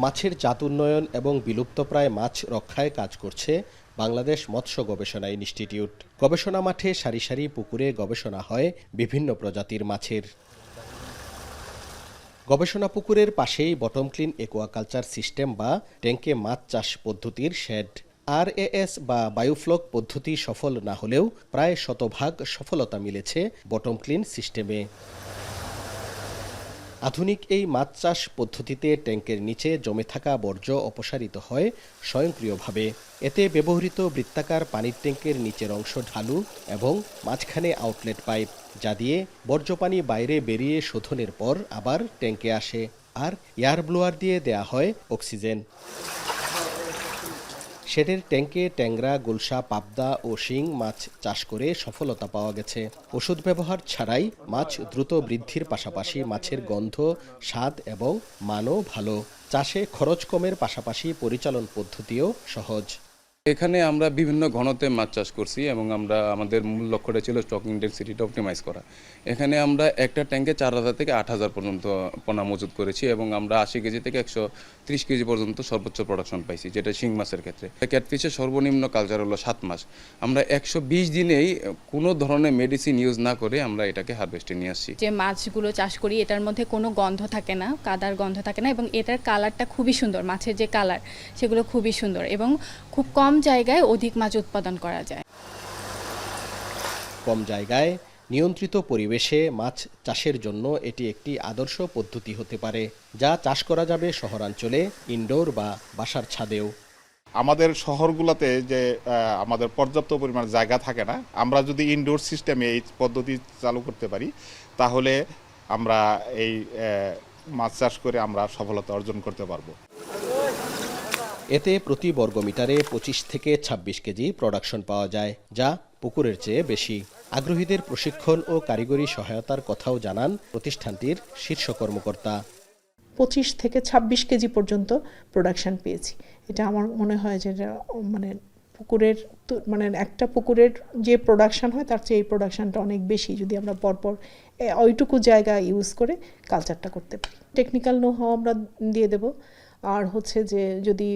মাছের জাত উন্নয়ন এবং বিলুপ্তপ্রায় মাছ রক্ষায় কাজ করছে বাংলাদেশ মৎস্য গবেষণা ইনস্টিটিউট। গবেষণা মাঠে সারি সারি পুকুরে গবেষণা হয় বিভিন্ন প্রজাতির মাছের। গবেষণা পুকুরের পাশেই বটম ক্লিন একুয়াকালচার সিস্টেম বা ট্যাঙ্কে মাছ চাষ পদ্ধতির শেড। RAS বা বায়োফ্লক পদ্ধতি সফল না হলেও প্রায় শতভাগ সফলতা মিলেছে বটম ক্লিন সিস্টেমে। আধুনিক এই মাছ চাষ পদ্ধতিতে ট্যাঙ্কের নিচে জমে থাকা বর্জ্য অপসারিত হয় স্বয়ংক্রিয়ভাবে। এতে ব্যবহৃত বৃত্তাকার পানির ট্যাঙ্কের নিচের অংশ ঢালু এবং মাঝখানে আউটলেট পাইপ, যা দিয়ে বর্জ্য পানি বাইরে বেরিয়ে শোধনের পর আবার ট্যাঙ্কে আসে। আর এয়ার ব্লোয়ার দিয়ে দেয়া হয় অক্সিজেন। শেডের ট্যাঙ্কে ট্যাংরা, গুলশা, পাবদা ও শিং মাছ চাষ করে সফলতা পাওয়া গেছে। ওষুধ ব্যবহার ছাড়াই মাছ দ্রুত বৃদ্ধির পাশাপাশি মাছের গন্ধ, স্বাদ এবং মানও ভালো। চাষে খরচ কমের পাশাপাশি পরিচালন পদ্ধতিও সহজ। এখানে আমরা বিভিন্ন ঘনত্বে মাছ চাষ করছি এবং আমাদের মূল লক্ষ্যটা ছিল স্টকিং ডেনসিটিটা অপটিমাইজ করা। এখানে আমরা একটা ট্যাঙ্কে 4000 থেকে 8000 পর্যন্ত পোনা মজুত করেছি এবং আমরা 80 কেজি থেকে 130 কেজি পর্যন্ত সর্বোচ্চ প্রোডাকশন পাইছি, যেটা শিং মাছের ক্ষেত্রে। ক্যাটফিশের সর্বনিম্ন কালচার হলো 7 মাস। আমরা 120 দিনেই কোনো ধরনের মেডিসিন ইউজ না করে আমরা এটাকে হারভেস্টে নিয়ে আসছি। যে মাছগুলো চাষ করি এটার মধ্যে কোনো গন্ধ থাকে না, কাদার গন্ধ থাকে না এবং এটার কালারটা খুবই সুন্দর। মাছের যে কালার সেগুলো খুবই সুন্দর এবং খুব কম জায়গায় অধিক মাছ উৎপাদন করা যায়। কম জায়গায় নিয়ন্ত্রিত পরিবেশে মাছ চাষের জন্য এটি একটি আদর্শ পদ্ধতি হতে পারে, যা চাষ করা যাবে শহরাঞ্চলে, ইনডোর বা বাসার ছাদেও। আমাদের শহরগুলোতে যে আমাদের পর্যাপ্ত পরিমাণ জায়গা থাকে না, আমরা যদি ইনডোর সিস্টেমে এই পদ্ধতি চালু করতে পারি তাহলে আমরা এই মাছ চাষ করে আমরা সফলতা অর্জন করতে পারবো। এতে প্রতি বর্গমিটারে 25 থেকে 26 কেজি প্রোডাকশন পাওয়া যায়, যা পুকুরের চেয়ে বেশি। আগ্রহীদের প্রশিক্ষণ ও কারিগরি সহায়তার কথাও জানান প্রতিষ্ঠানটির শীর্ষ কর্মকর্তা। 25 থেকে 26 কেজি পর্যন্ত প্রোডাকশন পেয়েছি। এটা আমার মনে হয় যে পুকুরের একটা পুকুরের যে প্রোডাকশন হয় তার চেয়ে এই প্রোডাকশনটা অনেক বেশি যদি আমরা পরপর ওইটুকু জায়গা ইউজ করে কালচারটা করতে পারি। টেকনিক্যাল নো হাউ আমরা দিয়ে দেব। আর হচ্ছে যে যদি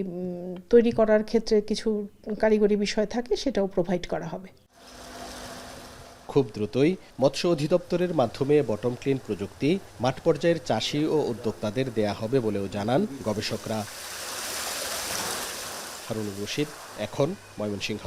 তৈরি করার ক্ষেত্রে কিছু কারিগরি বিষয় থাকে সেটাও প্রোভাইড করা হবে। খুব দ্রুতই মৎস্য অধিদপ্তরের মাধ্যমে বটম ক্লিন প্রযুক্তি মাঠ পর্যায়ের চাষি ও উদ্যোক্তাদের দেয়া হবে বলেও জানান গবেষকরা। হারুনুর রশিদ, এখন, ময়মনসিংহ।